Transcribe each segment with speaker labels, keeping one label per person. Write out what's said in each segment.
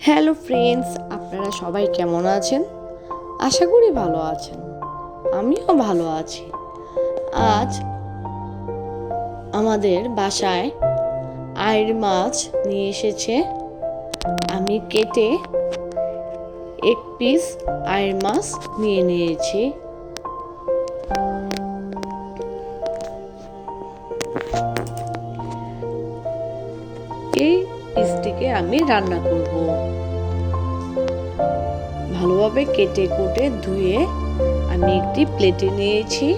Speaker 1: Hello friends, আপনারা সবাই কেমন আছেন? আশা করি ভালো আছেন। আমিও ভালো আছি। আজ আমাদের বাসায় আইড় মাছ নিয়ে এসেছে। আমি কেটে এক পিস আইড় মাছ নিয়ে নিয়েছি। এই পিসটিকে আমি রান্না করব। ভালোভাবে কেটে কুটে ধুয়ে আমি একটি প্লেটে নিয়েছি।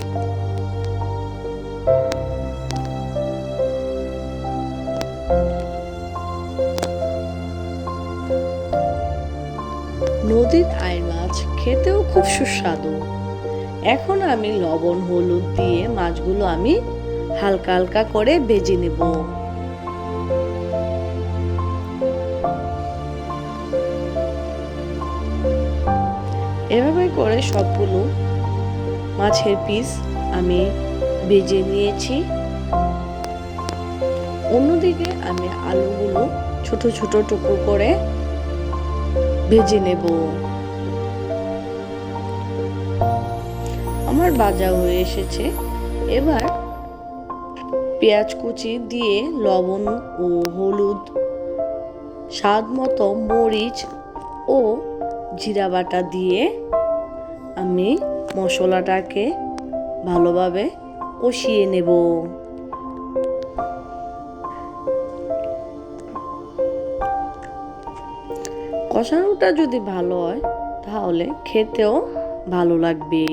Speaker 1: নদীর আইড় মাছ খেতেও খুব সুস্বাদু। এখন আমি লবণ হলুদ দিয়ে মাছগুলো আমি হালকা হালকা করে ভেজে নেব। এভাবে করে সবগুলো মাছের পিস আমি ভেজে নিয়েছি। অন্যদিকে আমি আলুগুলো ছোট ছোট টুকরো করে ভেজে নেব। আমার ভাজা হয়ে এসেছে। এবার পেঁয়াজ কুচি দিয়ে লবণ ও হলুদ, স্বাদ মতো মরিচ ও জিরা বাটা দিয়ে আমি মশলাটাকে ভালোভাবে কষিয়ে নেব। কষানোটা যদি ভালো হয় তাহলে খেতেও ভালো লাগবে।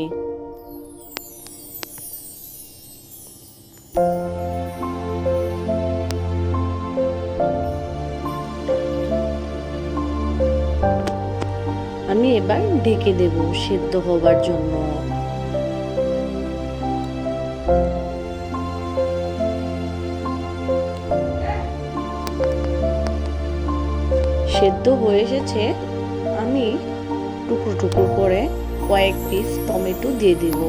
Speaker 1: আমি এবার ঢেকে দেব সেদ্ধ হবার জন্য। সেদ্ধ হয়ে এসেছে। আমি টুকরো টুকরো করে কয়েক পিস টমেটো দিয়ে দেব।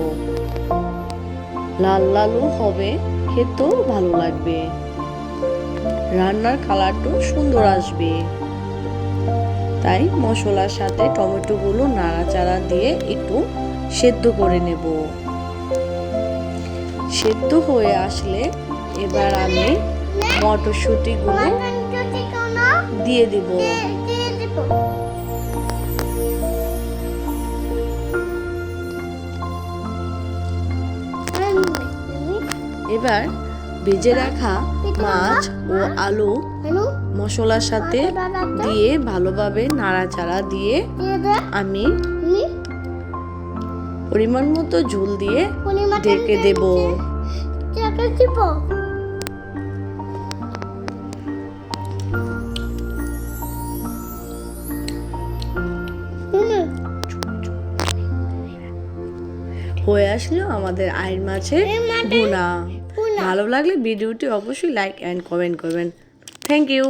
Speaker 1: লাল লালও হবে, খেতেও ভালো লাগবে। রান্নার কালারটাও সুন্দর আসবে। তাই মশলার সাথে টমেটোগুলো নাড়াচাড়া দিয়ে একটু সেদ্ধ করে নেব। সেদ্ধ হয়ে আসলে এবার আমি মটরশুঁটিগুলো দিয়ে দিব। এবার ভেজে রাখা মাছ ও আলু মশলার সাথে দিয়ে ভালোভাবে নাড়াচাড়া দিয়ে আমি পরিমাণ মতো ঝোল দিয়ে ঢেকে দেব। হয়ে আসলো আমাদের আইড় মাছের ভুনা। ভালো লাগলে ভিডিওটি অবশ্যই লাইক এন্ড কমেন্ট করবেন। Thank you.